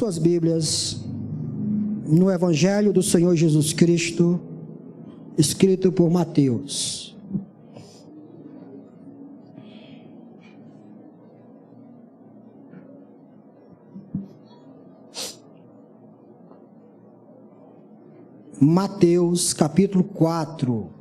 suas Bíblias no Evangelho do Senhor Jesus Cristo, escrito por Mateus. Mateus capítulo 4.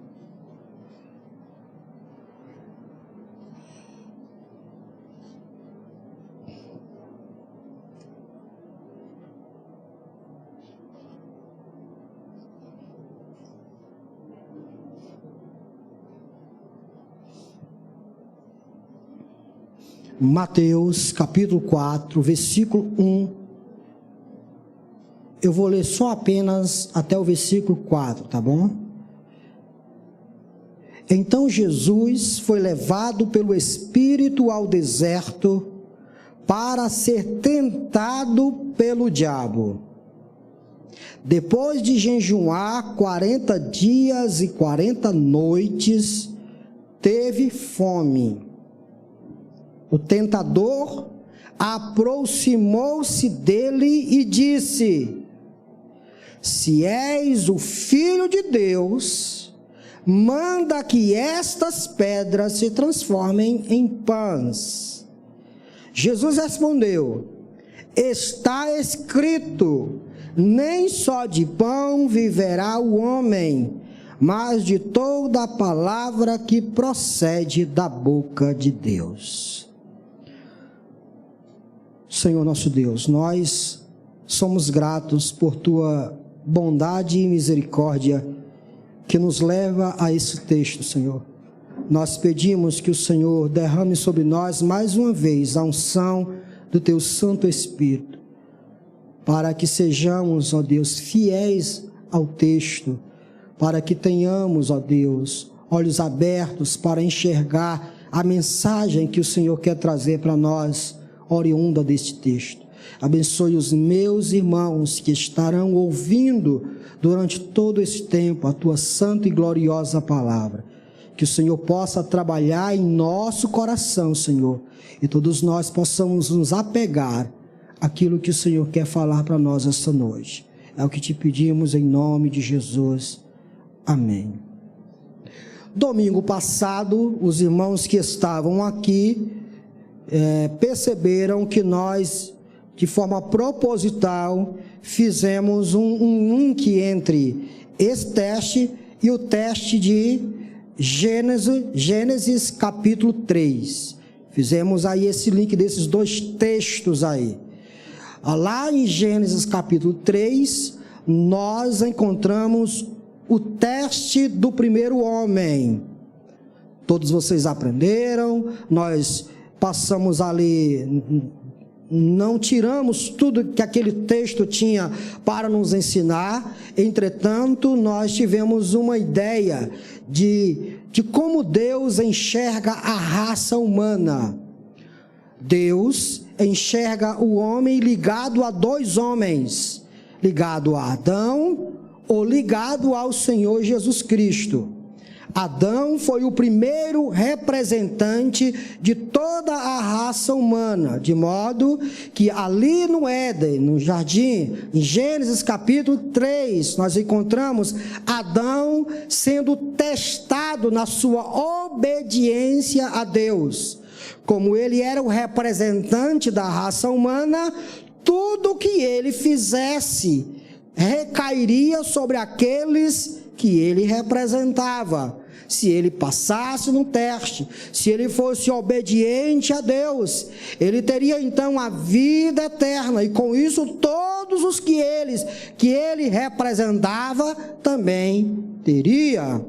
Mateus capítulo 4, versículo 1. Eu vou ler só apenas até o versículo 4, tá bom? Então Jesus foi levado pelo Espírito ao deserto para ser tentado pelo diabo. Depois de jejuar 40 dias e 40 noites, teve fome. O tentador aproximou-se dele e disse: Se és o Filho de Deus, manda que estas pedras se transformem em pães. Jesus respondeu: Está escrito, nem só de pão viverá o homem, mas de toda a palavra que procede da boca de Deus. Senhor nosso Deus, nós somos gratos por Tua bondade e misericórdia que nos leva a esse texto, Senhor. Nós pedimos que o Senhor derrame sobre nós mais uma vez a unção do Teu Santo Espírito, para que sejamos, ó Deus, fiéis ao texto, para que tenhamos, ó Deus, olhos abertos para enxergar a mensagem que o Senhor quer trazer para nós, oriunda deste texto. Abençoe os meus irmãos que estarão ouvindo durante todo esse tempo a Tua santa e gloriosa palavra. Que o Senhor possa trabalhar em nosso coração, Senhor, e todos nós possamos nos apegar àquilo que o Senhor quer falar para nós esta noite. É o que te pedimos em nome de Jesus. Amém. Domingo passado, os irmãos que estavam aqui perceberam que nós, de forma proposital, fizemos um link entre esse teste e o teste de Gênesis capítulo 3. Fizemos aí esse link desses dois textos aí. Lá em Gênesis capítulo 3, nós encontramos o teste do primeiro homem. Todos vocês aprenderam, nós passamos ali, não tiramos tudo que aquele texto tinha para nos ensinar. Entretanto, nós tivemos uma ideia de como Deus enxerga a raça humana. Deus enxerga o homem ligado a dois homens, ligado a Adão ou ligado ao Senhor Jesus Cristo. Adão foi o primeiro representante de toda a raça humana, de modo que ali no Éden, no jardim, em Gênesis capítulo 3, nós encontramos Adão sendo testado na sua obediência a Deus. Como ele era o representante da raça humana, tudo que ele fizesse recairia sobre aqueles que ele representava. Se ele passasse no teste, se ele fosse obediente a Deus, ele teria então a vida eterna, e com isso todos os que ele representava também teria.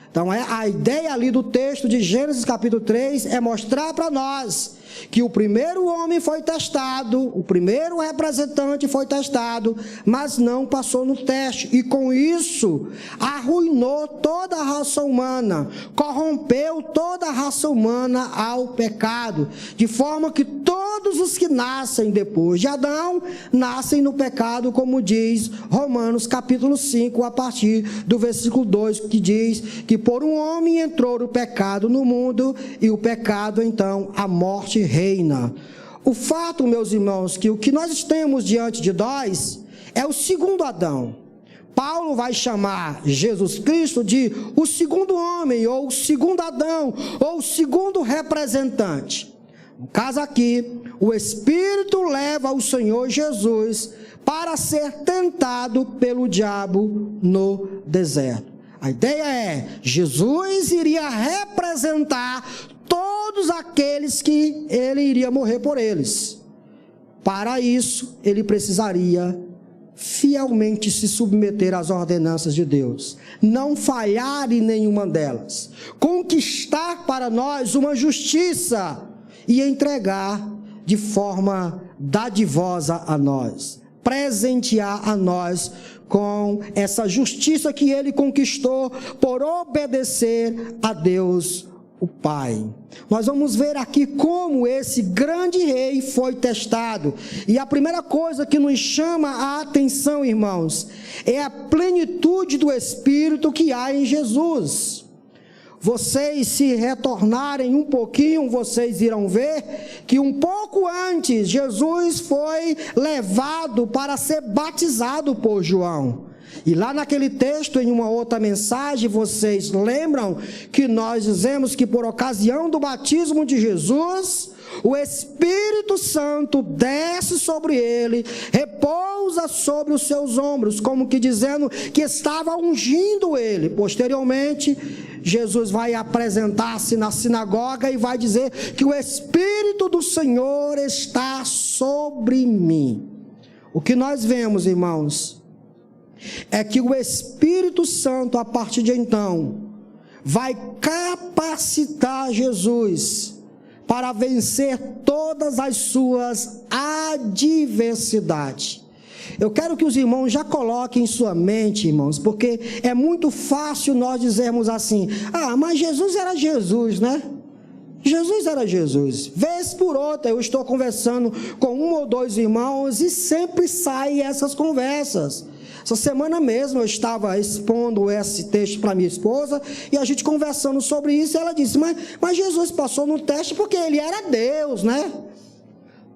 Então a ideia ali do texto de Gênesis capítulo 3 é mostrar para nós que o primeiro homem foi testado, o primeiro representante foi testado, mas não passou no teste, e com isso arruinou toda a raça humana, corrompeu toda a raça humana ao pecado, de forma que todos os que nascem depois de Adão, nascem no pecado, como diz Romanos capítulo 5, a partir do versículo 2, que diz que por um homem entrou o pecado no mundo, e o pecado então, a morte reina. O fato, meus irmãos, que o que nós temos diante de nós é o segundo Adão. Paulo vai chamar Jesus Cristo de o segundo homem, ou o segundo Adão, ou o segundo representante. No caso aqui, o Espírito leva o Senhor Jesus para ser tentado pelo diabo no deserto. A ideia é, Jesus iria representar todos aqueles que ele iria morrer por eles. Para isso, ele precisaria fielmente se submeter às ordenanças de Deus, não falhar em nenhuma delas, conquistar para nós uma justiça e entregar de forma dadivosa a nós, presentear a nós com essa justiça que ele conquistou por obedecer a Deus o Pai. Nós vamos ver aqui como esse grande rei foi testado. E a primeira coisa que nos chama a atenção, irmãos, é a plenitude do Espírito que há em Jesus. Vocês, se retornarem um pouquinho, vocês irão ver que um pouco antes, Jesus foi levado para ser batizado por João. E lá naquele texto, em uma outra mensagem, vocês lembram que nós dizemos que por ocasião do batismo de Jesus, o Espírito Santo desce sobre ele, repousa sobre os seus ombros, como que dizendo que estava ungindo ele. Posteriormente, Jesus vai apresentar-se na sinagoga e vai dizer que o Espírito do Senhor está sobre mim. O que nós vemos, irmãos, é que o Espírito Santo, a partir de então, vai capacitar Jesus para vencer todas as suas adversidades. Eu quero que os irmãos já coloquem em sua mente, irmãos, porque é muito fácil nós dizermos assim: ah, mas Jesus era Jesus, né? Jesus era Jesus. Vez por outra eu estou conversando com um ou dois irmãos e sempre saem essas conversas. Essa semana mesmo eu estava expondo esse texto para minha esposa e a gente conversando sobre isso, ela disse, mas Jesus passou no teste porque ele era Deus, né?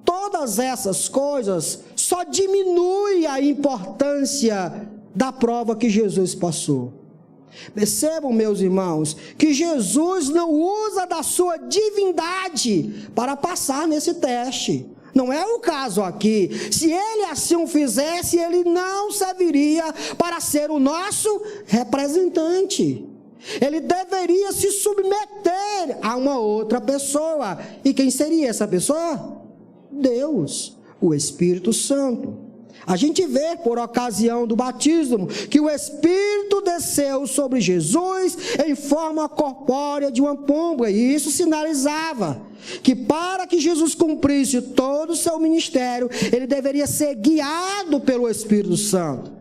Todas essas coisas só diminuem a importância da prova que Jesus passou. Percebam, meus irmãos, que Jesus não usa da sua divindade para passar nesse teste. Não é o caso aqui. Se ele assim o fizesse, ele não serviria para ser o nosso representante. Ele deveria se submeter a uma outra pessoa. E quem seria essa pessoa? Deus, o Espírito Santo. A gente vê, por ocasião do batismo, que o Espírito desceu sobre Jesus em forma corpórea de uma pomba, e isso sinalizava que para que Jesus cumprisse todo o seu ministério, ele deveria ser guiado pelo Espírito Santo.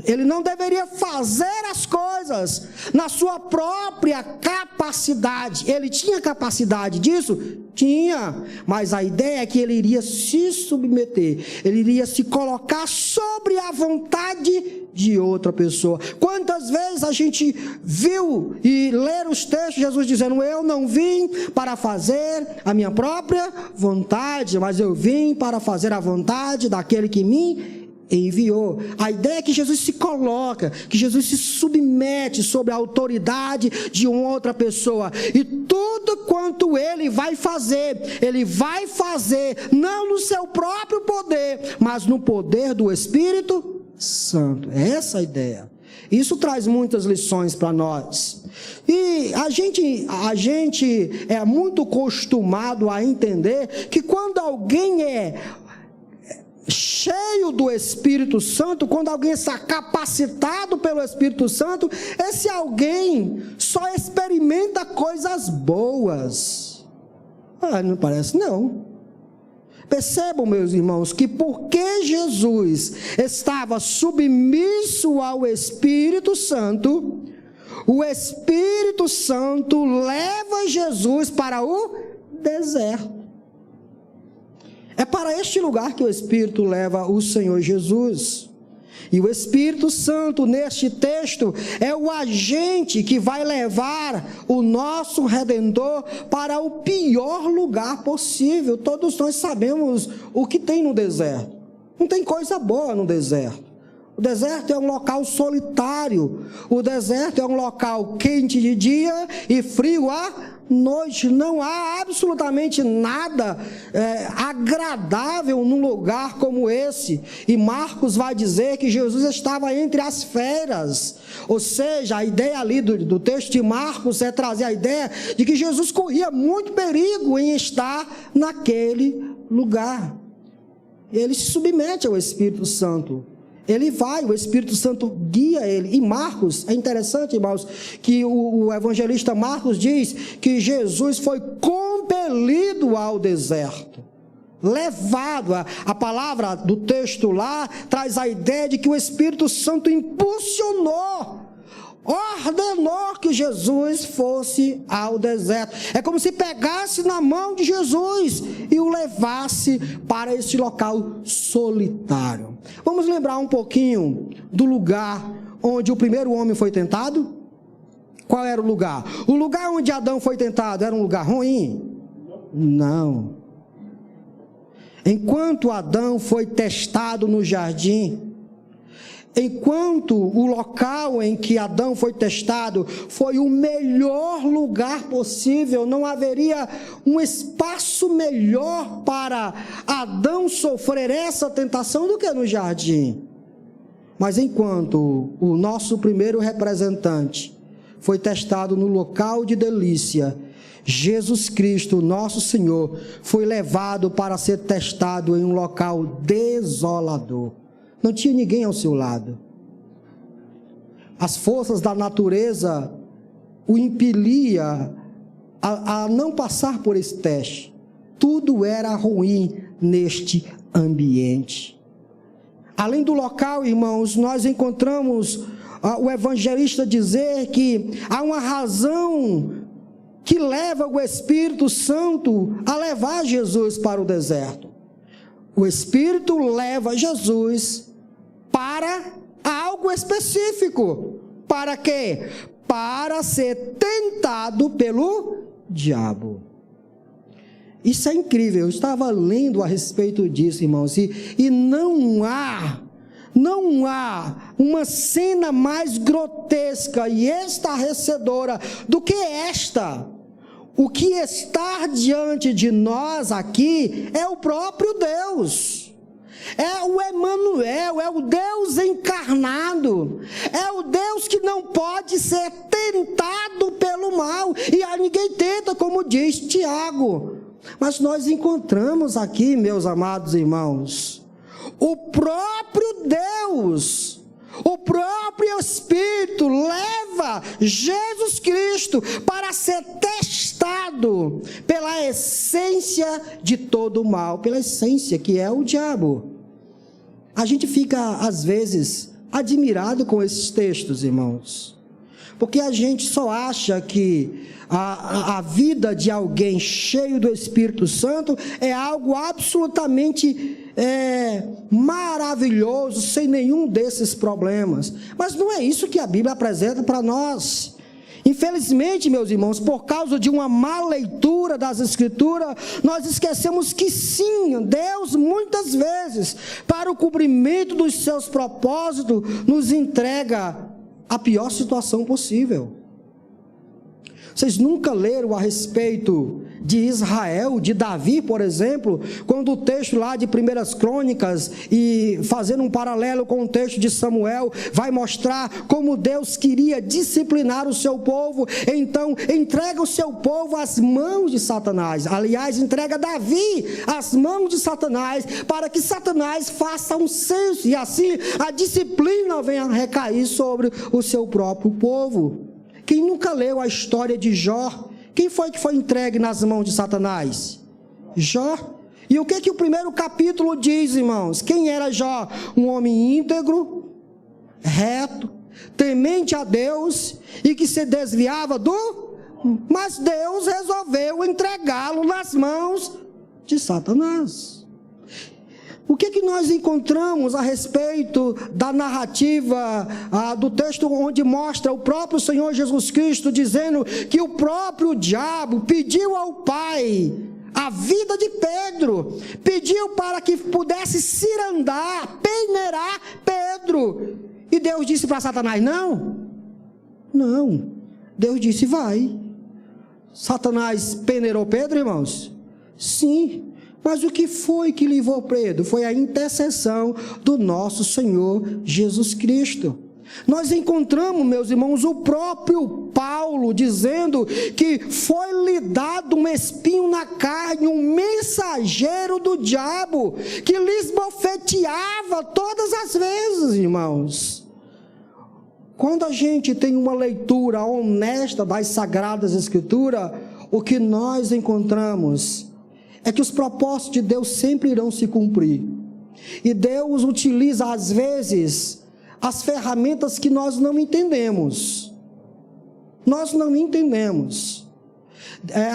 Ele não deveria fazer as coisas na sua própria capacidade. Ele tinha capacidade disso? Tinha. Mas a ideia é que ele iria se submeter. Ele iria se colocar sobre a vontade de outra pessoa. Quantas vezes a gente viu e ler os textos, Jesus dizendo, eu não vim para fazer a minha própria vontade, mas eu vim para fazer a vontade daquele que me enviou. A ideia é que Jesus se coloca, que Jesus se submete sobre a autoridade de uma outra pessoa, e tudo quanto ele vai fazer não no seu próprio poder, mas no poder do Espírito Santo. É essa a ideia. Isso traz muitas lições para nós. E a gente é muito acostumado a entender que quando alguém é cheio do Espírito Santo, quando alguém está capacitado pelo Espírito Santo, esse alguém só experimenta coisas boas. Não parece não. Percebam, meus irmãos, que porque Jesus estava submisso ao Espírito Santo, o Espírito Santo leva Jesus para o deserto. É para este lugar que o Espírito leva o Senhor Jesus. E o Espírito Santo, neste texto, é o agente que vai levar o nosso Redentor para o pior lugar possível. Todos nós sabemos o que tem no deserto. Não tem coisa boa no deserto. O deserto é um local solitário. O deserto é um local quente de dia e frio à noite. Não há absolutamente nada agradável num lugar como esse. E Marcos vai dizer que Jesus estava entre as feras. Ou seja, a ideia ali do texto de Marcos é trazer a ideia de que Jesus corria muito perigo em estar naquele lugar. Ele se submete ao Espírito Santo. Ele vai, o Espírito Santo guia ele. E Marcos, é interessante, irmãos, que o evangelista Marcos diz que Jesus foi compelido ao deserto. Levado. A palavra do texto lá traz a ideia de que o Espírito Santo impulsionou, ordenou que Jesus fosse ao deserto. É como se pegasse na mão de Jesus e o levasse para esse local solitário. Vamos lembrar um pouquinho do lugar onde o primeiro homem foi tentado? Qual era o lugar? O lugar onde Adão foi tentado era um lugar ruim? Não. Enquanto Adão foi testado no jardim, enquanto o local em que Adão foi testado foi o melhor lugar possível, não haveria um espaço melhor para Adão sofrer essa tentação do que no jardim. Mas enquanto o nosso primeiro representante foi testado no local de delícia, Jesus Cristo, nosso Senhor, foi levado para ser testado em um local desolador. Não tinha ninguém ao seu lado. As forças da natureza o impelia a não passar por esse teste. Tudo era ruim neste ambiente. Além do local, irmãos, nós encontramos o evangelista dizer que há uma razão que leva o Espírito Santo a levar Jesus para o deserto. O Espírito leva Jesus para algo específico. Para quê? Para ser tentado pelo diabo. Isso é incrível. Eu estava lendo a respeito disso, irmãos, e não há uma cena mais grotesca e estarrecedora do que esta. O que está diante de nós aqui é o próprio Deus. É o Emanuel, é o Deus encarnado, é o Deus que não pode ser tentado pelo mal, e a ninguém tenta, como diz Tiago. Mas nós encontramos aqui, meus amados irmãos, o próprio Deus, o próprio Espírito leva Jesus Cristo para ser testado pela essência de todo o mal, pela essência que é o diabo. A gente fica, às vezes, admirado com esses textos, irmãos, porque a gente só acha que a vida de alguém cheio do Espírito Santo é algo absolutamente maravilhoso, sem nenhum desses problemas. Mas não é isso que a Bíblia apresenta para nós. Infelizmente, meus irmãos, por causa de uma má leitura das Escrituras, nós esquecemos que sim, Deus muitas vezes, para o cumprimento dos seus propósitos, nos entrega a pior situação possível. Vocês nunca leram a respeito de Israel, de Davi, por exemplo, quando o texto lá de 1 Crônicas, e fazendo um paralelo com o texto de Samuel, vai mostrar como Deus queria disciplinar o seu povo, então entrega o seu povo às mãos de Satanás. Aliás, entrega Davi às mãos de Satanás, para que Satanás faça um censo, e assim a disciplina venha a recair sobre o seu próprio povo. Quem nunca leu a história de Jó? Quem foi que foi entregue nas mãos de Satanás? Jó. E o que o primeiro capítulo diz, irmãos? Quem era Jó? Um homem íntegro, reto, temente a Deus e que se desviava do... Mas Deus resolveu entregá-lo nas mãos de Satanás. O que nós encontramos a respeito da narrativa do texto onde mostra o próprio Senhor Jesus Cristo dizendo que o próprio diabo pediu ao Pai a vida de Pedro, pediu para que pudesse cirandar, peneirar Pedro, e Deus disse para Satanás: não, Deus disse: vai. Satanás peneirou Pedro, irmãos? Sim. Mas o que foi que livrou Pedro? Foi a intercessão do nosso Senhor Jesus Cristo. Nós encontramos, meus irmãos, o próprio Paulo dizendo que foi-lhe dado um espinho na carne, um mensageiro do diabo, que lhes bofeteava todas as vezes, irmãos. Quando a gente tem uma leitura honesta das Sagradas Escrituras, o que nós encontramos é que os propósitos de Deus sempre irão se cumprir. E Deus utiliza, às vezes, as ferramentas que nós não entendemos. Nós não entendemos.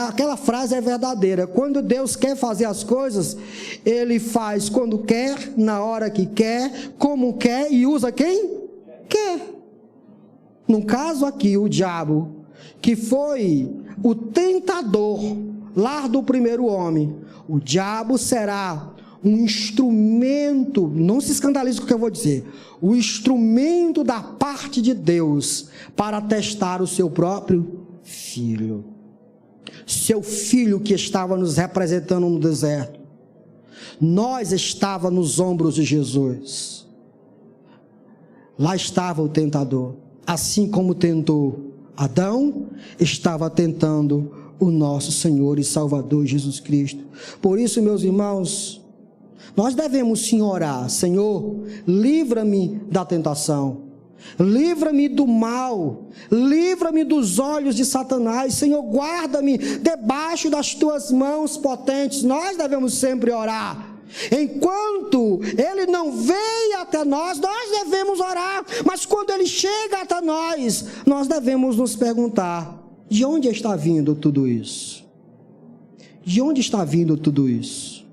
Aquela frase é verdadeira. Quando Deus quer fazer as coisas, Ele faz quando quer, na hora que quer, como quer e usa quem quer. No caso aqui, o diabo, que foi o tentador lá do primeiro homem, o diabo será um instrumento, não se escandalize com o que eu vou dizer, o instrumento da parte de Deus para testar o seu próprio filho. Seu filho que estava nos representando no deserto. Nós estávamos nos ombros de Jesus. Lá estava o tentador. Assim como tentou Adão, estava tentando o nosso Senhor e Salvador Jesus Cristo. Por isso, meus irmãos, nós devemos sim orar: Senhor, livra-me da tentação, livra-me do mal, livra-me dos olhos de Satanás, Senhor, guarda-me debaixo das tuas mãos potentes. Nós devemos sempre orar. Enquanto ele não veio até nós, nós devemos orar, mas quando ele chega até nós, nós devemos nos perguntar: de onde está vindo tudo isso? De onde está vindo tudo isso?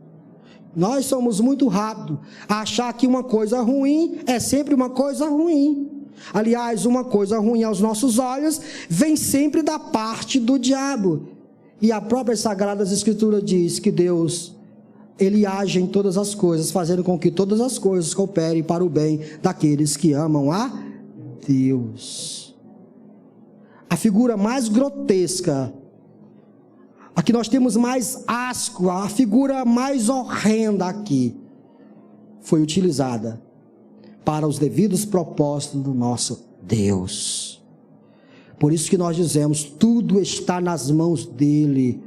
Nós somos muito rápidos a achar que uma coisa ruim é sempre uma coisa ruim. Aliás, uma coisa ruim aos nossos olhos vem sempre da parte do diabo. E a própria Sagrada Escritura diz que Deus, Ele age em todas as coisas, fazendo com que todas as coisas cooperem para o bem daqueles que amam a Deus. A figura mais grotesca, a que nós temos mais asco, a figura mais horrenda aqui, foi utilizada para os devidos propósitos do nosso Deus. Por isso que nós dizemos: tudo está nas mãos dEle.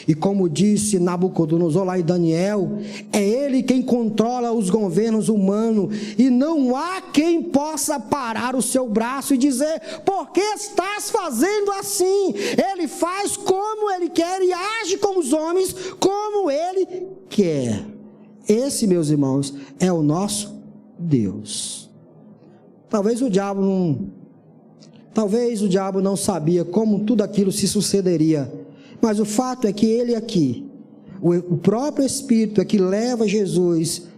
E como disse Nabucodonosor lá em Daniel, é ele quem controla os governos humanos, e não há quem possa parar o seu braço e dizer: por que estás fazendo assim? Ele faz como ele quer e age com os homens como ele quer. Esse, meus irmãos, é o nosso Deus. Talvez o diabo não sabia como tudo aquilo se sucederia. Mas o fato é que ele aqui, o próprio Espírito é que leva Jesus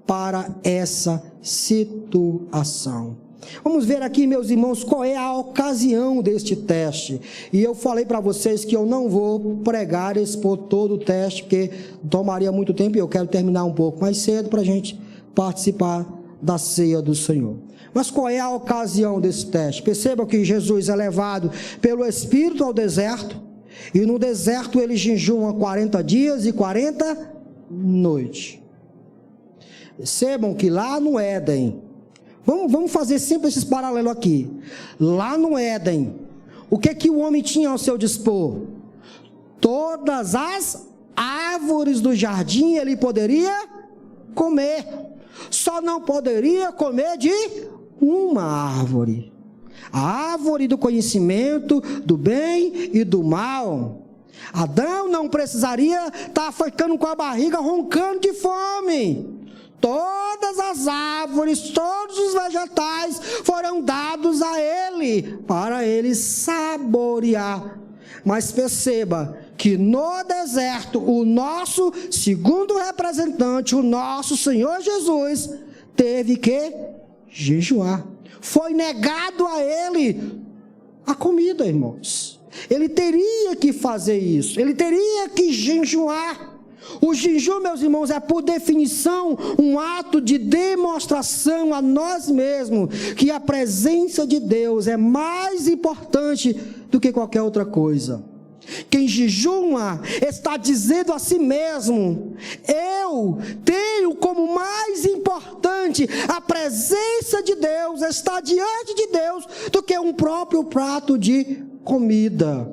para essa situação. Vamos ver aqui, meus irmãos, qual é a ocasião deste teste. E eu falei para vocês que eu não vou pregar, expor todo o teste, porque tomaria muito tempo e eu quero terminar um pouco mais cedo para a gente participar da ceia do Senhor. Mas qual é a ocasião desse teste? Percebam que Jesus é levado pelo Espírito ao deserto. E no deserto ele jejuma 40 dias e 40 noites. Percebam que lá no Éden, vamos fazer sempre esses paralelos aqui. Lá no Éden, o que o homem tinha ao seu dispor? Todas as árvores do jardim ele poderia comer. Só não poderia comer de uma árvore. A árvore do conhecimento do bem e do mal. Adão não precisaria estar ficando com a barriga roncando de fome. Todas as árvores, todos os vegetais foram dados a ele, para ele saborear. Mas perceba que no deserto o nosso segundo representante, o nosso Senhor Jesus, teve que jejuar. Foi negado a ele a comida, irmãos. Ele teria que fazer isso, ele teria que jejuar. O jejum, meus irmãos, é por definição um ato de demonstração a nós mesmos que a presença de Deus é mais importante do que qualquer outra coisa. Quem jejuma está dizendo a si mesmo: eu tenho como mais importante a presença de Deus, estar diante de Deus, do que um próprio prato de comida.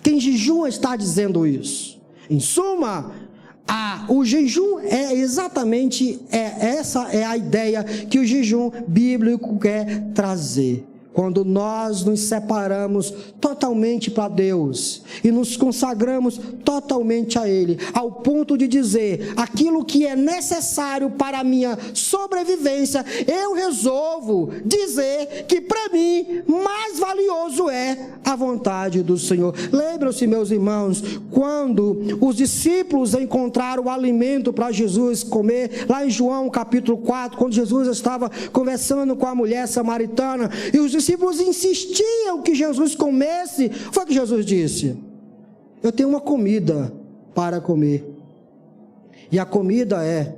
Quem jejuma está dizendo isso. Em suma, o jejum é exatamente essa é a ideia que o jejum bíblico quer trazer. Quando nós nos separamos totalmente para Deus e nos consagramos totalmente a Ele, ao ponto de dizer: aquilo que é necessário para a minha sobrevivência, eu resolvo dizer que para mim mais valioso é a vontade do Senhor. Lembram-se, meus irmãos, quando os discípulos encontraram o alimento para Jesus comer, lá em João capítulo 4, quando Jesus estava conversando com a mulher samaritana, e os discípulos insistiam que Jesus comesse, foi o que Jesus disse: eu tenho uma comida para comer, e a comida é: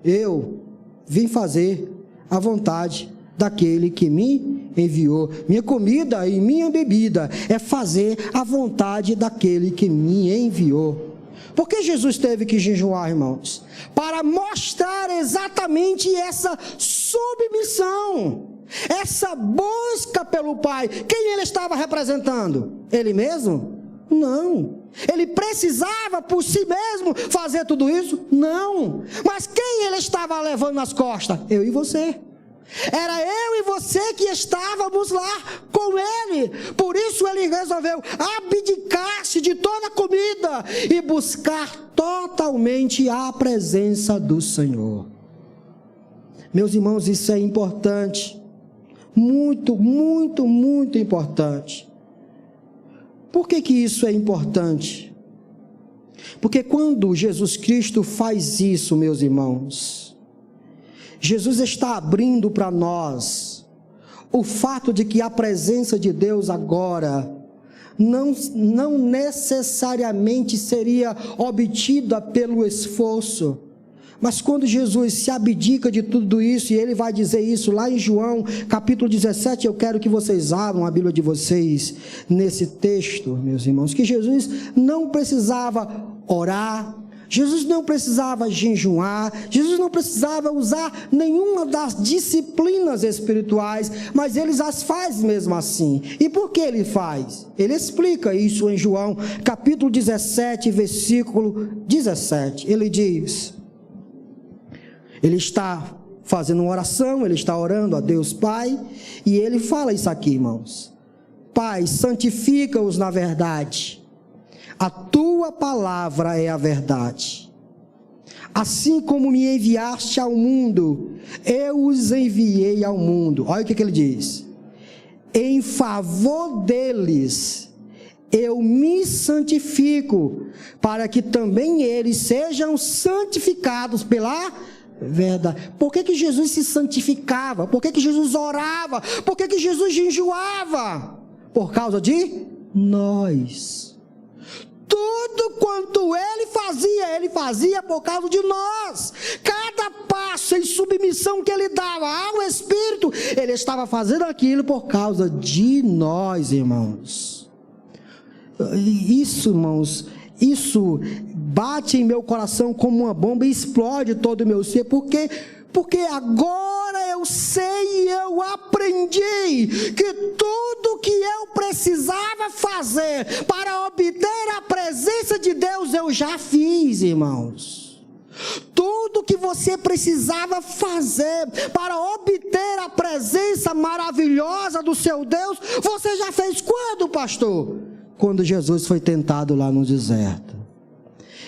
eu vim fazer a vontade daquele que me enviou. Minha comida e minha bebida é fazer a vontade daquele que me enviou. Por que Jesus teve que jejuar, irmãos? Para mostrar exatamente essa submissão, essa busca pelo Pai. Quem ele estava representando? Ele mesmo? Não. Ele precisava por si mesmo fazer tudo isso? Não. Mas quem ele estava levando nas costas? Eu e você. Era eu e você que estávamos lá com ele. Por isso ele resolveu abdicar-se de toda a comida e buscar totalmente a presença do Senhor. Meus irmãos, isso é importante. Muito, muito, muito importante. Por que isso é importante? Porque quando Jesus Cristo faz isso, meus irmãos, Jesus está abrindo para nós o fato de que a presença de Deus agora não necessariamente seria obtida pelo esforço. Mas quando Jesus se abdica de tudo isso, e ele vai dizer isso lá em João capítulo 17, eu quero que vocês abram a Bíblia de vocês nesse texto, meus irmãos, que Jesus não precisava orar, Jesus não precisava jejuar, Jesus não precisava usar nenhuma das disciplinas espirituais, mas ele as faz mesmo assim. E por que ele faz? Ele explica isso em João capítulo 17, versículo 17. Ele diz, ele está fazendo uma oração, ele está orando a Deus Pai, e ele fala isso aqui, irmãos: Pai, santifica-os na verdade. A tua palavra é a verdade. Assim como me enviaste ao mundo, eu os enviei ao mundo. Olha o que ele diz: em favor deles, eu me santifico, para que também eles sejam santificados pela verdade. Por que Jesus se santificava? Por que Jesus orava? Por que Jesus jejuava? Por causa de nós. Tudo quanto ele fazia por causa de nós. Cada passo em submissão que ele dava ao Espírito, ele estava fazendo aquilo por causa de nós, irmãos. Isso, irmãos, isso bate em meu coração como uma bomba e explode todo o meu ser, porque agora eu sei e eu aprendi que tudo que eu precisava fazer para obter a presença de Deus, eu já fiz, irmãos. Tudo que você precisava fazer para obter a presença maravilhosa do seu Deus, você já fez quando, pastor? Quando Jesus foi tentado lá no deserto.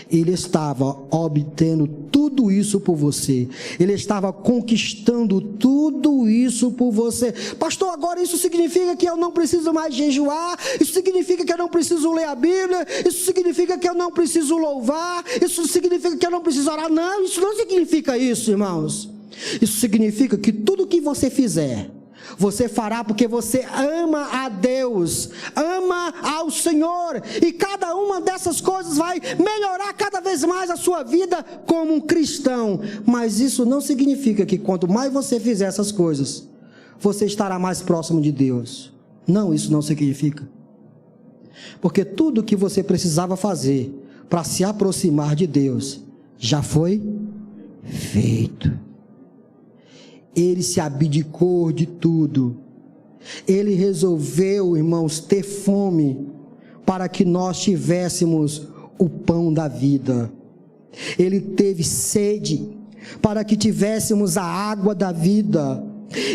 Ele estava obtendo tudo isso por você. Ele estava conquistando tudo isso por você. Pastor, agora isso significa que eu não preciso mais jejuar? Isso significa que eu não preciso ler a Bíblia? Isso significa que eu não preciso louvar? Isso significa que eu não preciso orar? Não, isso não significa isso, irmãos. Isso significa que tudo que você fizer, você fará porque você ama a Deus, ama ao Senhor, e cada uma dessas coisas vai melhorar cada vez mais a sua vida como um cristão. Mas isso não significa que quanto mais você fizer essas coisas, você estará mais próximo de Deus. Não, isso não significa. Porque tudo que você precisava fazer para se aproximar de Deus já foi feito. Ele se abdicou de tudo. Ele resolveu, irmãos, ter fome para que nós tivéssemos o pão da vida. Ele teve sede para que tivéssemos a água da vida.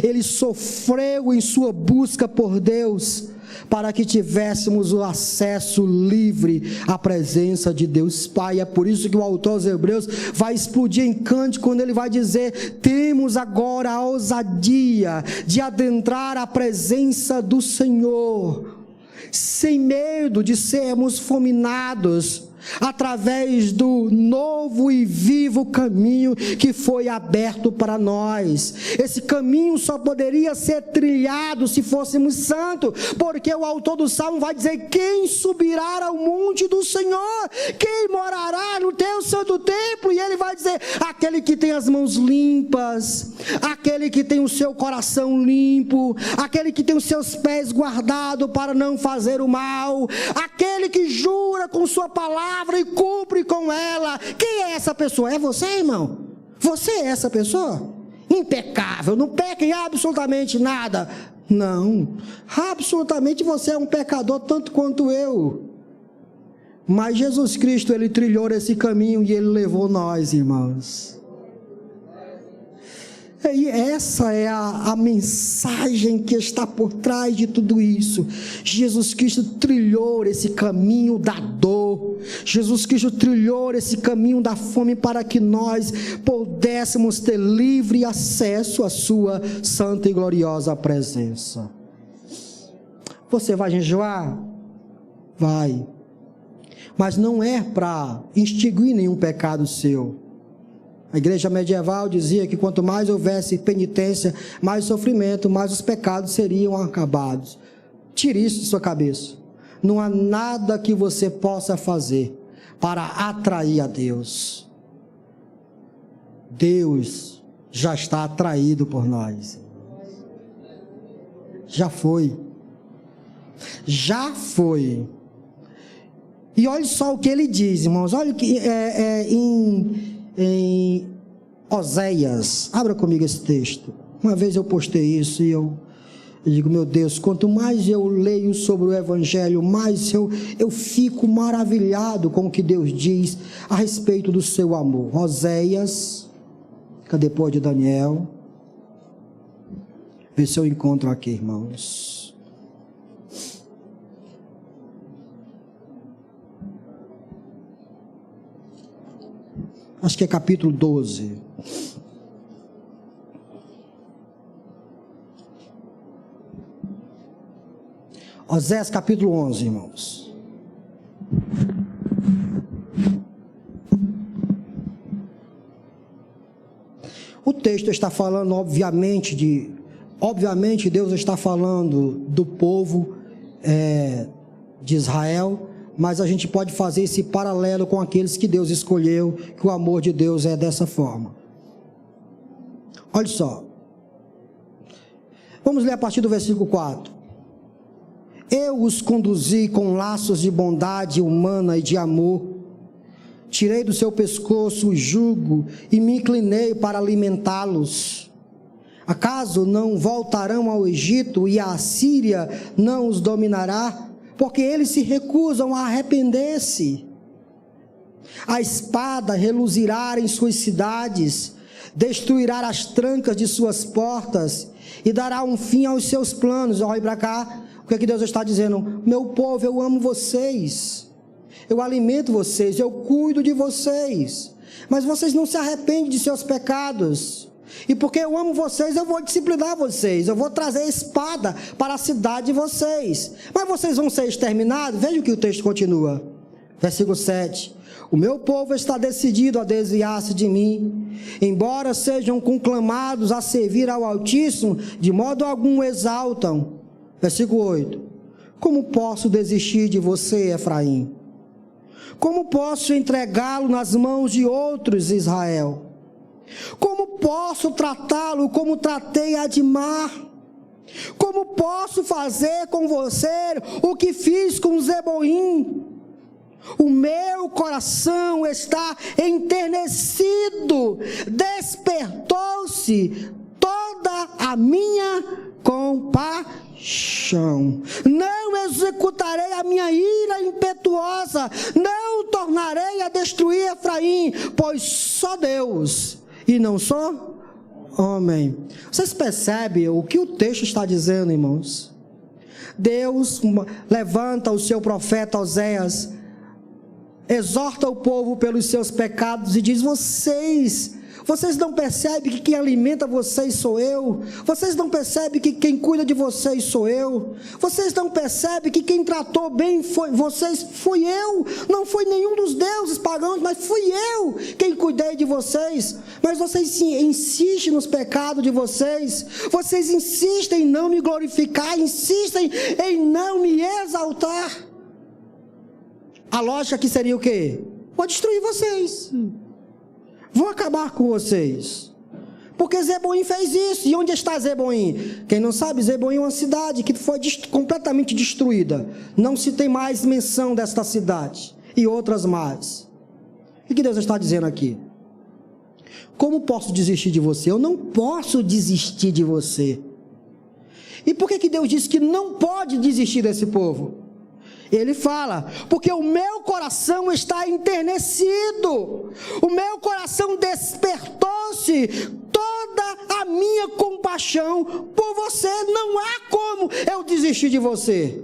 Ele sofreu em sua busca por Deus para que tivéssemos o acesso livre à presença de Deus Pai. É por isso que o autor aos Hebreus vai explodir em cântico quando ele vai dizer: temos agora a ousadia de adentrar a presença do Senhor, sem medo de sermos fulminados, através do novo e vivo caminho que foi aberto para nós. Esse caminho só poderia ser trilhado se fôssemos santos, porque o autor do Salmo vai dizer: quem subirá ao monte do Senhor? Quem morará no teu santo templo? E ele vai dizer: aquele que tem as mãos limpas, aquele que tem o seu coração limpo, aquele que tem os seus pés guardados para não fazer o mal, aquele que jura com sua palavra e cumpre com ela. Quem é essa pessoa? É você, irmão? Você é essa pessoa? Impecável, não peca em absolutamente nada. Não, absolutamente você é um pecador tanto quanto eu. Mas Jesus Cristo, ele trilhou esse caminho e ele levou nós, irmãos. E essa é a mensagem que está por trás de tudo isso. Jesus Cristo trilhou esse caminho da dor. Jesus Cristo trilhou esse caminho da fome para que nós pudéssemos ter livre acesso à sua santa e gloriosa presença. Você vai jejuar? Vai. Mas não é para extinguir nenhum pecado seu. A igreja medieval dizia que quanto mais houvesse penitência, mais sofrimento, mais os pecados seriam acabados. Tire isso de sua cabeça. Não há nada que você possa fazer para atrair a Deus. Deus já está atraído por nós. Já foi. Já foi. E olha só o que ele diz, irmãos. Olha o que em Oséias, abra comigo esse texto. Uma vez eu postei isso e eu digo: meu Deus, quanto mais eu leio sobre o Evangelho, mais eu fico maravilhado com o que Deus diz a respeito do seu amor. Oséias, cadê depois de Daniel? Vê se eu encontro aqui, irmãos. Acho que é capítulo 12. Oséias capítulo 11, irmãos. O texto está falando, obviamente, Deus está falando do povo de Israel, mas a gente pode fazer esse paralelo com aqueles que Deus escolheu, que o amor de Deus é dessa forma. Olha só. Vamos ler a partir do versículo 4. Eu os conduzi com laços de bondade humana e de amor. Tirei do seu pescoço o jugo e me inclinei para alimentá-los. Acaso não voltarão ao Egito e a Assíria não os dominará? Porque eles se recusam a arrepender-se. A espada reluzirá em suas cidades, destruirá as trancas de suas portas e dará um fim aos seus planos. Olha para cá, o que é que Deus está dizendo? Meu povo, eu amo vocês. eu alimento vocês, eu cuido de vocês, mas vocês não se arrependem de seus pecados. E porque eu amo vocês, eu vou disciplinar vocês, eu vou trazer espada para a cidade de vocês. Mas vocês vão ser exterminados? Veja o que o texto continua. Versículo 7. O meu povo está decidido a desviar-se de mim, embora sejam conclamados a servir ao Altíssimo, de modo algum o exaltam. Versículo 8. Como posso desistir de você, Efraim? Como posso entregá-lo nas mãos de outros, Israel? Como posso tratá-lo como tratei Admar? Como posso fazer com você o que fiz com Zeboim? O meu coração está enternecido, despertou-se toda a minha compaixão. Não executarei a minha ira impetuosa, não tornarei a destruir Efraim, pois só Deus e não só homem. Vocês percebem o que o texto está dizendo, irmãos? Deus levanta o seu profeta Oséias, exorta o povo pelos seus pecados e diz: vocês não percebem que quem alimenta vocês sou eu? Vocês não percebem que quem cuida de vocês sou eu? Vocês não percebem que quem tratou bem vocês fui eu? Não foi nenhum dos deuses pagãos, mas fui eu quem cuidei de vocês. Mas vocês insistem nos pecados de vocês, vocês insistem em não me glorificar, insistem em não me exaltar. A lógica aqui seria o quê? Vou destruir vocês, vou acabar com vocês, porque Zeboim fez isso. E onde está Zeboim? Quem não sabe, Zeboim é uma cidade que foi completamente destruída, não se tem mais menção desta cidade, e outras mais. O que Deus está dizendo aqui? Como posso desistir de você? Eu não posso desistir de você. E por que Deus disse que não pode desistir desse povo? Ele fala: porque o meu coração está enternecido, o meu coração despertou-se toda a minha compaixão por você. Não há como eu desistir de você.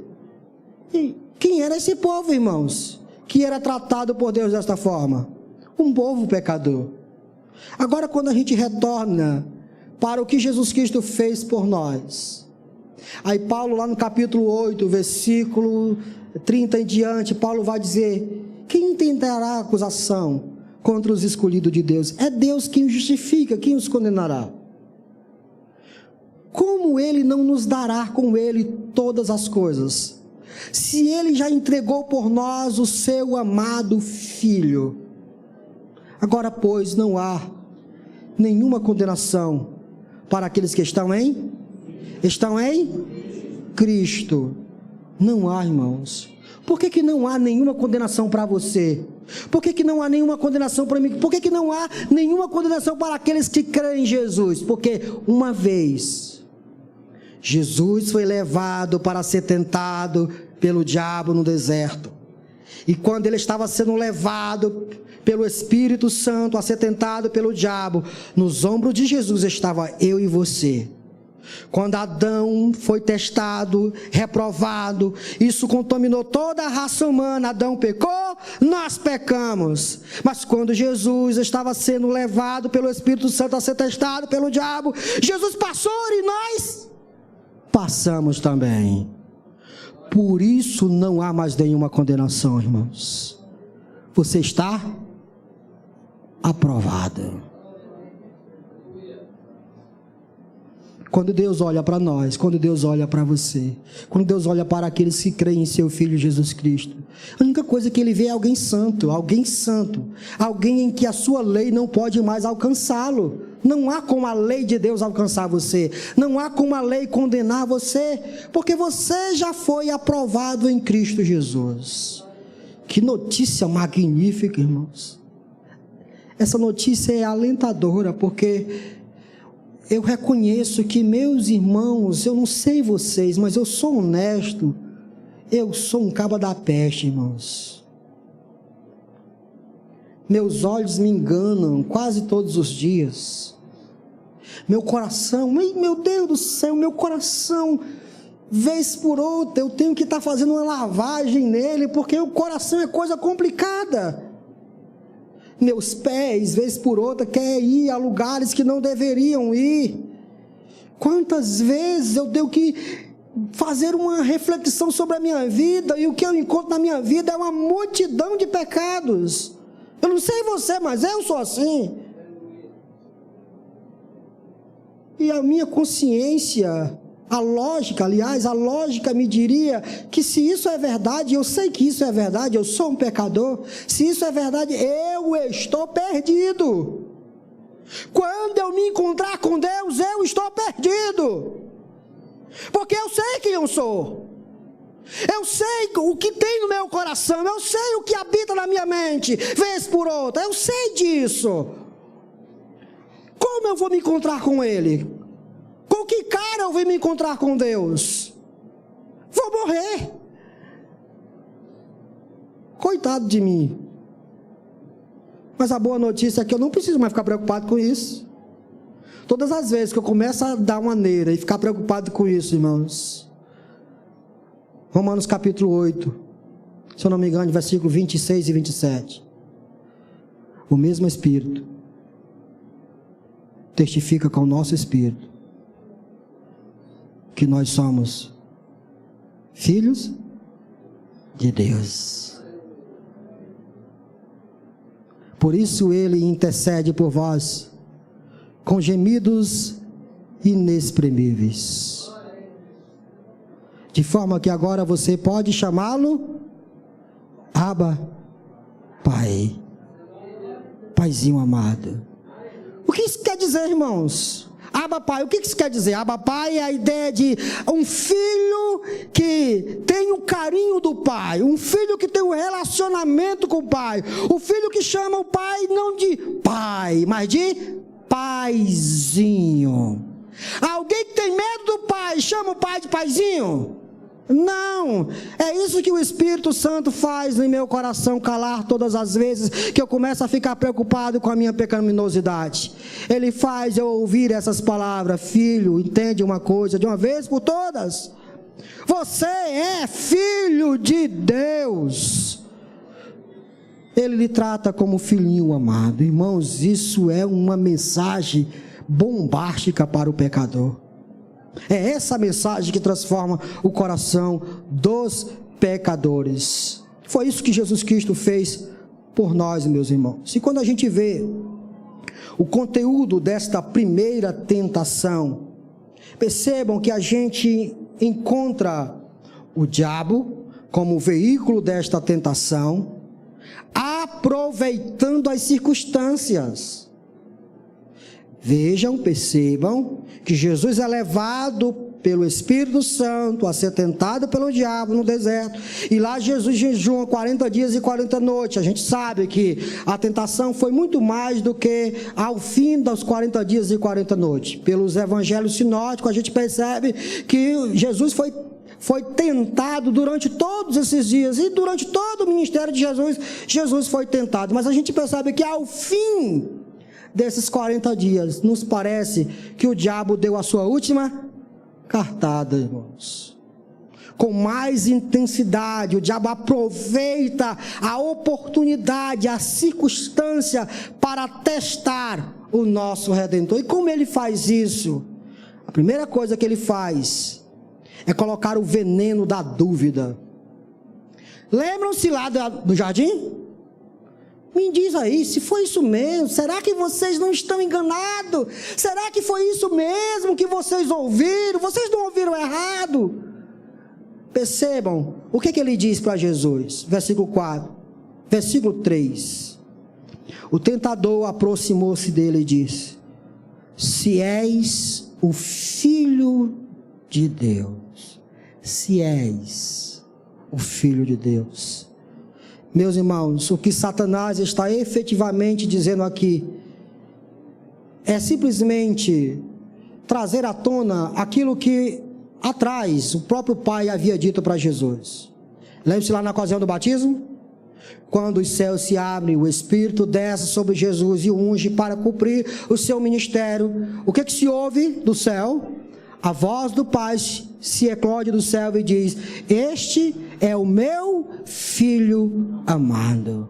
E quem era esse povo, irmãos, que era tratado por Deus desta forma? Um povo pecador. Agora, quando a gente retorna para o que Jesus Cristo fez por nós, aí Paulo, lá no capítulo 8, versículo 30 em diante, Paulo vai dizer: quem intentará acusação contra os escolhidos de Deus? É Deus quem os justifica, quem os condenará? Como Ele não nos dará com Ele todas as coisas, se Ele já entregou por nós o seu amado Filho? Agora, pois, não há nenhuma condenação para aqueles que estão em Cristo. Não há, irmãos. Por que não há nenhuma condenação para você? Por que não há nenhuma condenação para mim? Por que não há nenhuma condenação para aqueles que creem em Jesus? Porque uma vez Jesus foi levado para ser tentado pelo diabo no deserto. E quando ele estava sendo levado pelo Espírito Santo a ser tentado pelo diabo, nos ombros de Jesus estava eu e você. Quando Adão foi testado, reprovado, isso contaminou toda a raça humana. Adão pecou, nós pecamos. Mas quando Jesus estava sendo levado pelo Espírito Santo a ser testado pelo diabo, Jesus passou e nós passamos também. Por isso não há mais nenhuma condenação, irmãos. Você está aprovado. Quando Deus olha para nós, quando Deus olha para você, quando Deus olha para aqueles que creem em seu Filho Jesus Cristo, a única coisa que Ele vê é alguém santo, alguém em que a sua lei não pode mais alcançá-lo. Não há como a lei de Deus alcançar você, não há como a lei condenar você, porque você já foi aprovado em Cristo Jesus. Que notícia magnífica, irmãos. Essa notícia é alentadora, porque eu reconheço que, meus irmãos, eu não sei vocês, mas eu sou honesto, eu sou um caba da peste, irmãos. Meus olhos me enganam quase todos os dias. Meu coração, meu Deus do céu, meu coração vez por outra, eu tenho que estar fazendo uma lavagem nele, porque o coração é coisa complicada. Meus pés, vez por outra, querem ir a lugares que não deveriam ir. Quantas vezes eu tenho que fazer uma reflexão sobre a minha vida, e o que eu encontro na minha vida é uma multidão de pecados. Eu não sei você, mas eu sou assim. E a minha consciência, a lógica me diria que se isso é verdade, eu sei que isso é verdade, eu sou um pecador. Se isso é verdade, eu estou perdido. Quando eu me encontrar com Deus, eu estou perdido. Porque eu sei quem eu sou. Eu sei o que tem no meu coração, eu sei o que habita na minha mente, vez por outra, eu sei disso. Como eu vou me encontrar com Ele? Com que cara eu vou me encontrar com Deus? Vou morrer. Coitado de mim. Mas a boa notícia é que eu não preciso mais ficar preocupado com isso. Todas as vezes que eu começo a dar uma neira e ficar preocupado com isso, irmãos, Romanos capítulo 8, se eu não me engano, versículo 26 e 27. O mesmo Espírito testifica com o nosso Espírito que nós somos filhos de Deus. Por isso Ele intercede por vós com gemidos inexprimíveis, de forma que agora você pode chamá-lo Abba, Pai, Paizinho amado. O que isso quer dizer, irmãos? Abba, Pai, o que isso quer dizer? Abba, Pai é a ideia de um filho que tem o carinho do pai, um filho que tem um relacionamento com o pai, o filho que chama o pai não de pai, mas de paizinho. Alguém que tem medo do pai, chama o pai de paizinho? Não, é isso que o Espírito Santo faz no meu coração, calar todas as vezes que eu começo a ficar preocupado com a minha pecaminosidade. Ele faz eu ouvir essas palavras: filho, entende uma coisa de uma vez por todas, você é filho de Deus. Ele lhe trata como filhinho amado. Irmãos, isso é uma mensagem bombástica para o pecador. É essa mensagem que transforma o coração dos pecadores. Foi isso que Jesus Cristo fez por nós, meus irmãos. E quando a gente vê o conteúdo desta primeira tentação, percebam que a gente encontra o diabo como veículo desta tentação, aproveitando as circunstâncias. Vejam, percebam que Jesus é levado pelo Espírito Santo a ser tentado pelo diabo no deserto, e lá Jesus jejua 40 dias e 40 noites. A gente sabe que a tentação foi muito mais do que ao fim dos 40 dias e 40 noites. Pelos evangelhos sinóticos a gente percebe que Jesus foi tentado durante todos esses dias, e durante todo o ministério de Jesus foi tentado. Mas a gente percebe que ao fim desses 40 dias, nos parece que o diabo deu a sua última cartada, irmãos. Com mais intensidade, o diabo aproveita a oportunidade, a circunstância para testar o nosso Redentor. E como ele faz isso? A primeira coisa que ele faz é colocar o veneno da dúvida. Lembram-se lá do jardim? Me diz aí, se foi isso mesmo, será que vocês não estão enganados? Será que foi isso mesmo que vocês ouviram? Vocês não ouviram errado? Percebam, o que ele diz para Jesus? Versículo 4, versículo 3. O tentador aproximou-se dele e disse: se és o Filho de Deus, se és o Filho de Deus. Meus irmãos, o que Satanás está efetivamente dizendo aqui é simplesmente trazer à tona aquilo que atrás o próprio Pai havia dito para Jesus. Lembre-se lá na ocasião do batismo? Quando os céus se abrem, o Espírito desce sobre Jesus e o unge para cumprir o seu ministério. O que se ouve do céu? a voz do Pai se eclode do céu e diz: este é o meu filho amado.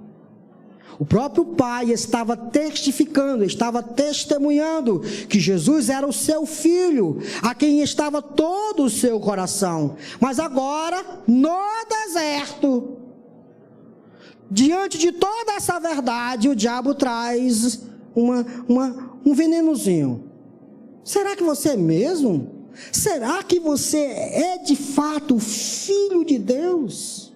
O próprio Pai estava testificando, estava testemunhando que Jesus era o seu filho, a quem estava todo o seu coração. Mas agora, no deserto, diante de toda essa verdade, o diabo traz um venenozinho. Será que você é mesmo? Será que você é de fato filho de Deus?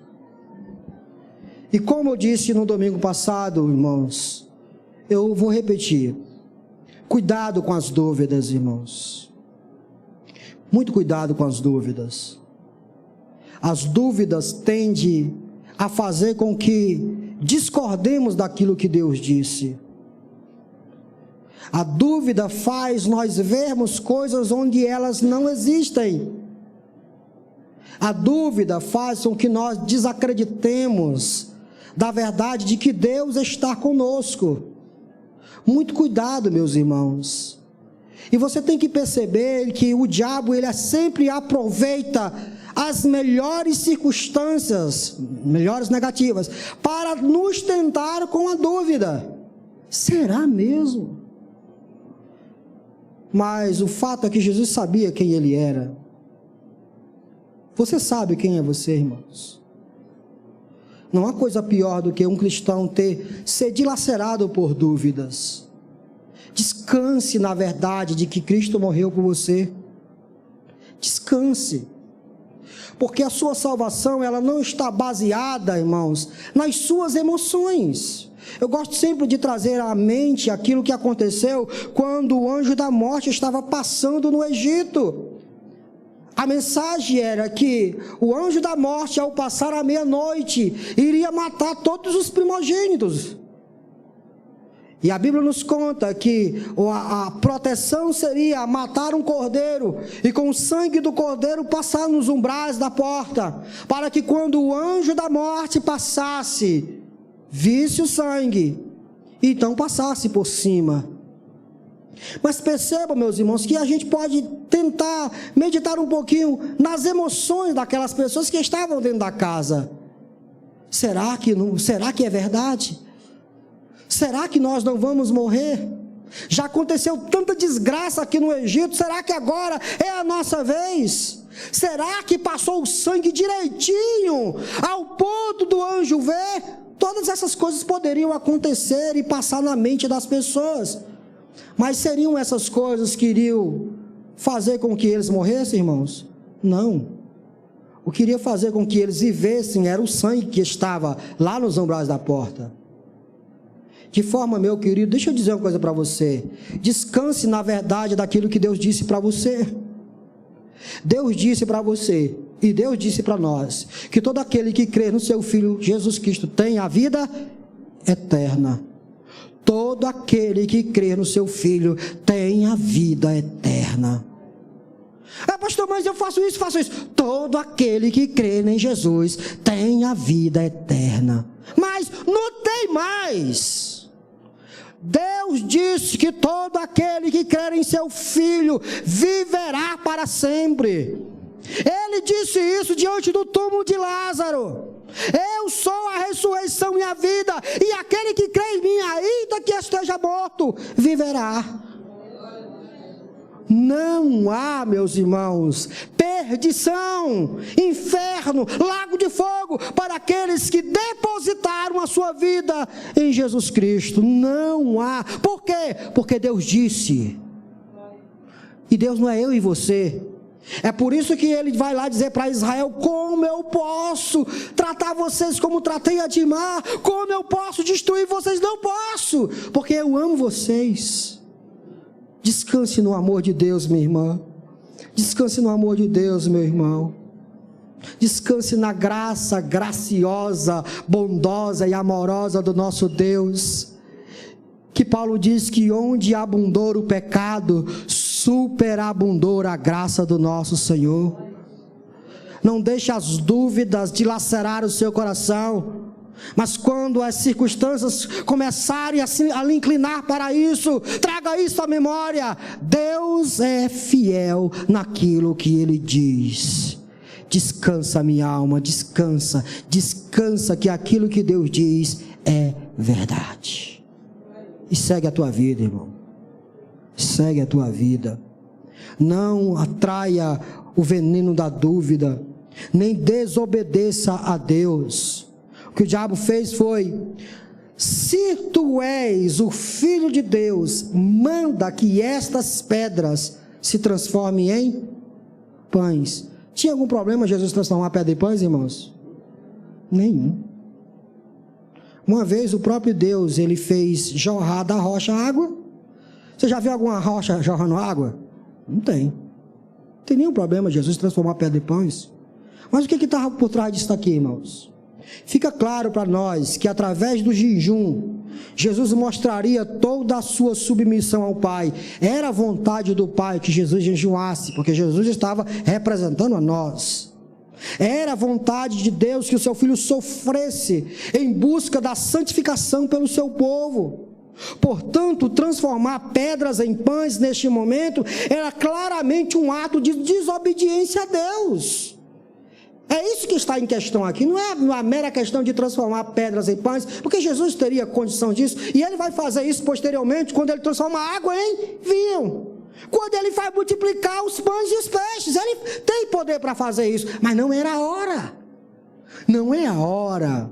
E como eu disse no domingo passado, irmãos, eu vou repetir. Cuidado com as dúvidas, irmãos. Muito cuidado com as dúvidas. As dúvidas tendem a fazer com que discordemos daquilo que Deus disse. A dúvida faz nós vermos coisas onde elas não existem. A dúvida faz com que nós desacreditemos da verdade de que Deus está conosco. Muito cuidado, meus irmãos. E você tem que perceber que o diabo, ele sempre aproveita as melhores circunstâncias, melhores negativas, para nos tentar com a dúvida. Será mesmo? Mas o fato é que Jesus sabia quem ele era. Você sabe quem é você, irmãos? Não há coisa pior do que um cristão ser dilacerado por dúvidas. Descanse na verdade de que Cristo morreu por você. Descanse. Porque a sua salvação, ela não está baseada, irmãos, nas suas emoções. Eu gosto sempre de trazer à mente aquilo que aconteceu quando o anjo da morte estava passando no Egito. A mensagem era que o anjo da morte, ao passar a meia-noite, iria matar todos os primogênitos. E a Bíblia nos conta que a proteção seria matar um cordeiro e com o sangue do cordeiro passar nos umbrais da porta, para que quando o anjo da morte passasse, visse o sangue, e então passasse por cima. Mas percebam, meus irmãos, que a gente pode tentar meditar um pouquinho nas emoções daquelas pessoas que estavam dentro da casa. Será que é verdade? Será que nós não vamos morrer? Já aconteceu tanta desgraça aqui no Egito, será que agora é a nossa vez? Será que passou o sangue direitinho, ao ponto do anjo ver? Todas essas coisas poderiam acontecer e passar na mente das pessoas. Mas seriam essas coisas que iriam fazer com que eles morressem, irmãos? Não. O que iria fazer com que eles vivessem era o sangue que estava lá nos umbrais da porta. De forma, meu querido, deixa eu dizer uma coisa para você. Descanse na verdade daquilo que Deus disse para você. Deus disse para você, e Deus disse para nós, que todo aquele que crê no seu Filho Jesus Cristo tem a vida eterna. Todo aquele que crê no seu Filho tem a vida eterna. Pastor, mas eu faço isso. Todo aquele que crê em Jesus tem a vida eterna. Mas não tem mais. Deus disse que todo aquele que crer em seu Filho viverá para sempre. Ele disse isso diante do túmulo de Lázaro. Eu sou a ressurreição e a vida, e aquele que crê em mim, ainda que esteja morto, viverá. Não há, meus irmãos, perdição, inferno, lago de fogo para aqueles que depositaram a sua vida em Jesus Cristo. Não há. Por quê? Porque Deus disse. E Deus não é eu e você. É por isso que ele vai lá dizer para Israel: como eu posso tratar vocês como tratei Adimá? Como eu posso destruir vocês? Não posso, porque eu amo vocês. Descanse no amor de Deus, minha irmã. Descanse no amor de Deus, meu irmão. Descanse na graça graciosa, bondosa e amorosa do nosso Deus. Que Paulo diz que onde abundou o pecado, superabundou a graça do nosso Senhor. Não deixe as dúvidas dilacerar o seu coração. Mas quando as circunstâncias começarem a lhe inclinar para isso, traga isso à memória. Deus é fiel naquilo que Ele diz. Descansa, minha alma, descansa. Descansa que aquilo que Deus diz é verdade. E segue a tua vida, irmão. Segue a tua vida. Não atraia o veneno da dúvida, nem desobedeça a Deus. O que o diabo fez foi: se tu és o Filho de Deus, manda que estas pedras se transformem em pães. Tinha algum problema Jesus transformar a pedra em pães, irmãos? Nenhum. Uma vez o próprio Deus, Ele fez jorrar da rocha água. Você já viu alguma rocha jorrando água? Não tem. Não tem nenhum problema Jesus transformar a pedra em pães. Mas o que estava por trás disso aqui, irmãos? Fica claro para nós que através do jejum, Jesus mostraria toda a sua submissão ao Pai. Era a vontade do Pai que Jesus jejuasse, porque Jesus estava representando a nós. Era a vontade de Deus que o seu Filho sofresse em busca da santificação pelo seu povo. Portanto, transformar pedras em pães neste momento era claramente um ato de desobediência a Deus. É isso que está em questão aqui, não é uma mera questão de transformar pedras em pães, porque Jesus teria condição disso, e Ele vai fazer isso posteriormente, quando Ele transforma a água em vinho, quando Ele vai multiplicar os pães e os peixes. Ele tem poder para fazer isso, mas não era a hora, não é a hora.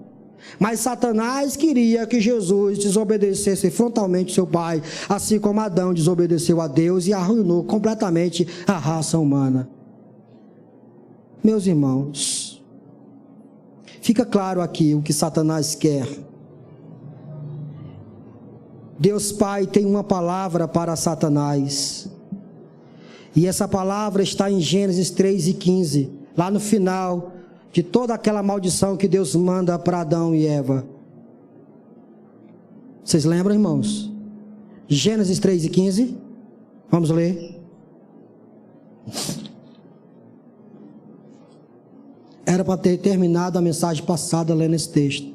Mas Satanás queria que Jesus desobedecesse frontalmente seu pai, assim como Adão desobedeceu a Deus e arruinou completamente a raça humana. Meus irmãos, fica claro aqui o que Satanás quer. Deus Pai tem uma palavra para Satanás, e essa palavra está em Gênesis 3:15, lá no final de toda aquela maldição que Deus manda para Adão e Eva. Vocês lembram, irmãos? Gênesis 3:15, vamos ler. Era para ter terminado a mensagem passada lendo esse texto.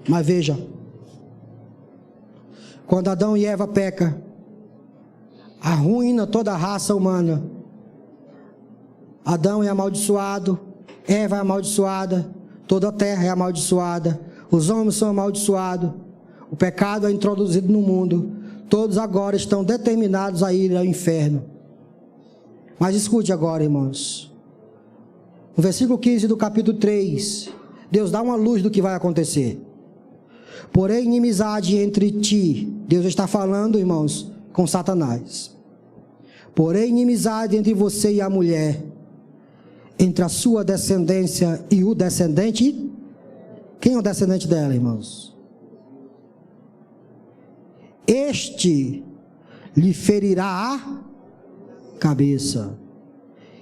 Mas veja, quando Adão e Eva pecam, arruína toda a raça humana. Adão é amaldiçoado, Eva é amaldiçoada, toda a terra é amaldiçoada, os homens são amaldiçoados, o pecado é introduzido no mundo, todos agora estão determinados a ir ao inferno. Mas escute agora, irmãos. No versículo 15 do capítulo 3, Deus dá uma luz do que vai acontecer. Porém, inimizade entre ti, Deus está falando, irmãos, com Satanás. Porém, inimizade entre você e a mulher, entre a sua descendência e o descendente. Quem é o descendente dela, irmãos? Este lhe ferirá a cabeça,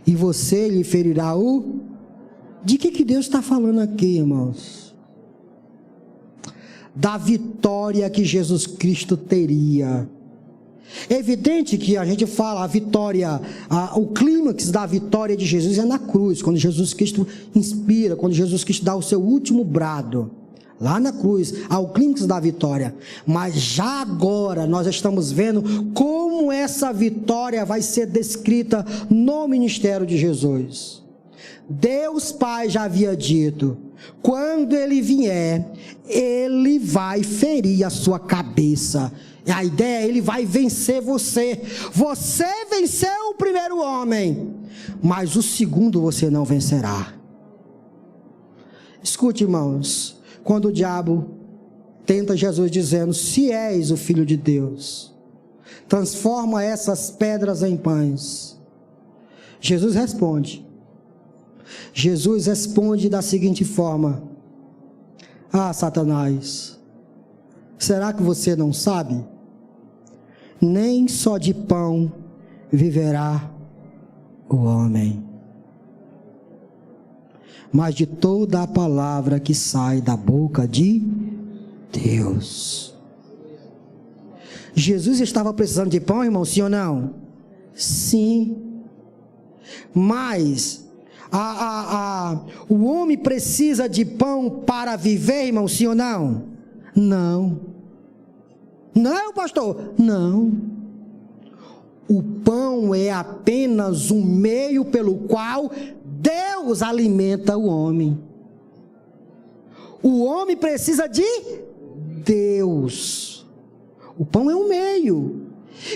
e você lhe ferirá o... De que Deus está falando aqui, irmãos? Da vitória que Jesus Cristo teria. É evidente que a gente fala a vitória, o clímax da vitória de Jesus é na cruz, quando Jesus Cristo inspira, quando Jesus Cristo dá o seu último brado. Lá na cruz, há o clímax da vitória. Mas já agora nós estamos vendo como essa vitória vai ser descrita no ministério de Jesus. Deus Pai já havia dito: quando Ele vier, Ele vai ferir a sua cabeça. A ideia é: Ele vai vencer você. Você venceu o primeiro homem, mas o segundo você não vencerá. Escute, irmãos, quando o diabo tenta Jesus dizendo: se és o Filho de Deus, transforma essas pedras em pães. Jesus responde da seguinte forma: ah, Satanás, será que você não sabe? Nem só de pão viverá o homem, mas de toda a palavra que sai da boca de Deus. Jesus estava precisando de pão, irmão, sim ou não? Sim. Mas O homem precisa de pão para viver, irmão, sim ou não? Não. Não, pastor? Não. O pão é apenas um meio pelo qual Deus alimenta o homem. O homem precisa de Deus. O pão é um meio.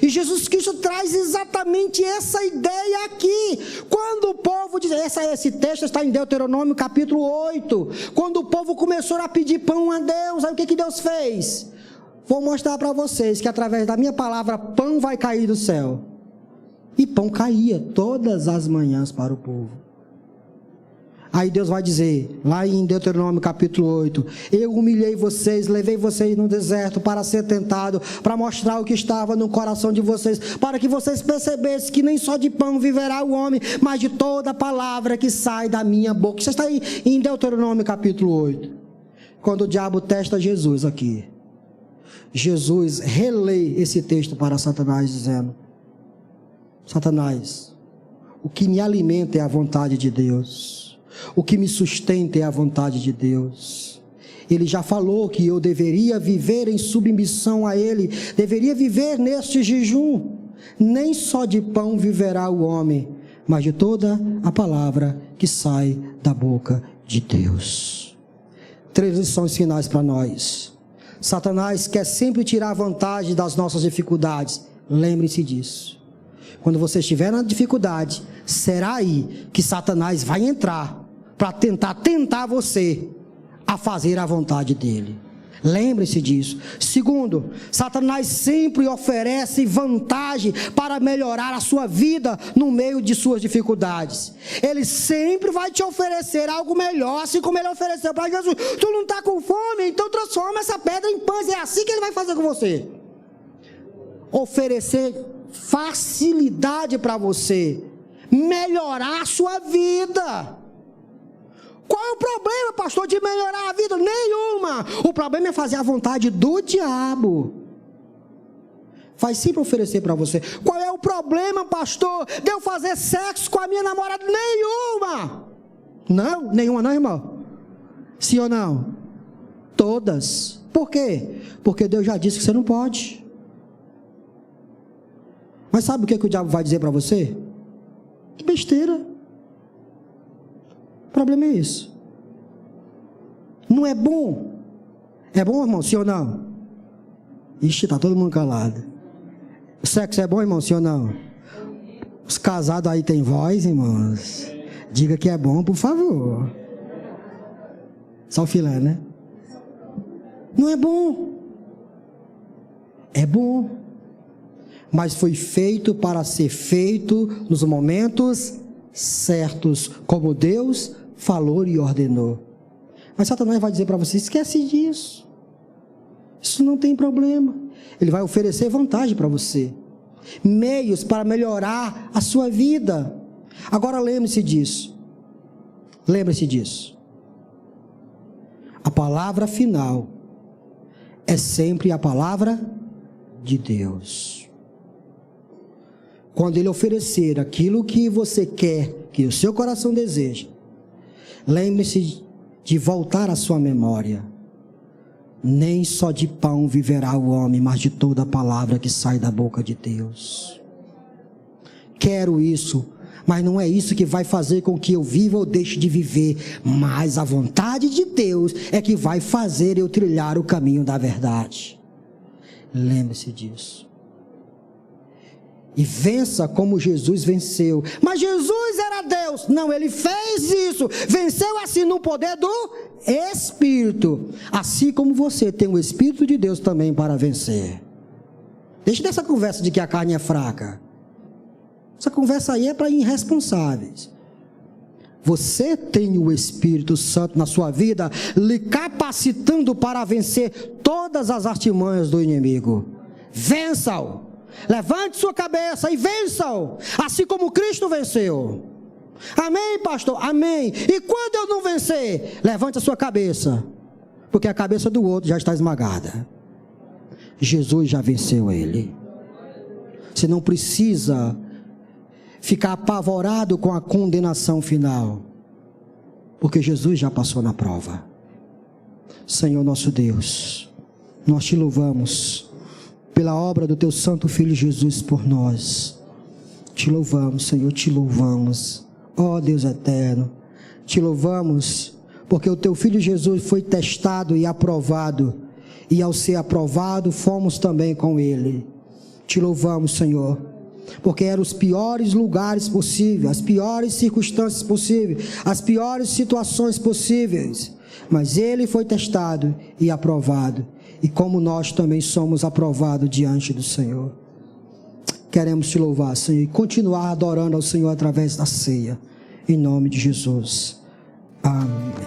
E Jesus Cristo traz exatamente essa ideia aqui. Quando o povo diz, esse texto está em Deuteronômio capítulo 8. Quando o povo começou a pedir pão a Deus, aí o que Deus fez? Vou mostrar para vocês que através da minha palavra, pão vai cair do céu. E pão caía todas as manhãs para o povo. Aí Deus vai dizer, lá em Deuteronômio capítulo 8, eu humilhei vocês, levei vocês no deserto para ser tentado, para mostrar o que estava no coração de vocês, para que vocês percebessem que nem só de pão viverá o homem, mas de toda palavra que sai da minha boca. Isso está aí em Deuteronômio capítulo 8. Quando o diabo testa Jesus aqui, Jesus relê esse texto para Satanás dizendo, Satanás, o que me alimenta é a vontade de Deus. O que me sustenta é a vontade de Deus. Ele já falou que eu deveria viver em submissão a Ele, deveria viver neste jejum. Nem só de pão viverá o homem, mas de toda a palavra que sai da boca de Deus. 3 lições finais para nós. Satanás quer sempre tirar vantagem das nossas dificuldades. Lembre-se disso. Quando você estiver na dificuldade, será aí que Satanás vai entrar para tentar você a fazer a vontade dele. Lembre-se disso. Segundo, Satanás sempre oferece vantagem para melhorar a sua vida no meio de suas dificuldades. Ele sempre vai te oferecer algo melhor, assim como ele ofereceu para Jesus. Tu não está com fome, então transforma essa pedra em pães. É assim que ele vai fazer com você. Oferecer facilidade para você melhorar a sua vida. Qual é o problema, pastor, de melhorar a vida? Nenhuma. O problema é fazer a vontade do diabo. Vai sempre oferecer para você. Qual é o problema, pastor, de eu fazer sexo com a minha namorada? Nenhuma. Não? Nenhuma não, irmão? Sim ou não? Todas. Por quê? Porque Deus já disse que você não pode. Mas sabe o que o diabo vai dizer para você? Que besteira. O problema é isso. Não é bom. É bom, irmão? Sim ou não? Ixi, está todo mundo calado. O sexo é bom, irmão? Sim ou não? Os casados aí têm voz, irmãos? Diga que é bom, por favor. Só o filé, né? Não é bom. É bom. Mas foi feito para ser feito nos momentos certos, como Deus falou e ordenou. Mas Satanás vai dizer para você, esquece disso. Isso não tem problema. Ele vai oferecer vantagem para você. Meios para melhorar a sua vida. Agora lembre-se disso. Lembre-se disso. A palavra final é sempre a palavra de Deus. Quando Ele oferecer aquilo que você quer, que o seu coração deseja, lembre-se de voltar à sua memória. Nem só de pão viverá o homem, mas de toda a palavra que sai da boca de Deus. Quero isso, mas não é isso que vai fazer com que eu viva ou deixe de viver. Mas a vontade de Deus é que vai fazer eu trilhar o caminho da verdade. Lembre-se disso. E vença como Jesus venceu. Mas Jesus era Deus. Não, Ele fez isso. Venceu assim no poder do Espírito. Assim como você tem o Espírito de Deus também para vencer. Deixe dessa conversa de que a carne é fraca. Essa conversa aí é para irresponsáveis. Você tem o Espírito Santo na sua vida, lhe capacitando para vencer todas as artimanhas do inimigo. Vença-o. Levante sua cabeça e vença-o, assim como Cristo venceu. Amém, pastor? Amém. E quando eu não vencer, levante a sua cabeça, porque a cabeça do outro já está esmagada. Jesus já venceu ele. Você não precisa ficar apavorado com a condenação final. porque Jesus já passou na prova. Senhor nosso Deus, nós te louvamos pela obra do teu santo Filho Jesus por nós. Te louvamos, Senhor, te louvamos. Ó Deus eterno, te louvamos porque o teu Filho Jesus foi testado e aprovado, e ao ser aprovado, fomos também com ele. Te louvamos, Senhor, porque eram os piores lugares possíveis, as piores circunstâncias possíveis, as piores situações possíveis, mas ele foi testado e aprovado, e como nós também somos aprovados diante do Senhor. Queremos te louvar, Senhor, e continuar adorando ao Senhor através da ceia, em nome de Jesus. Amém.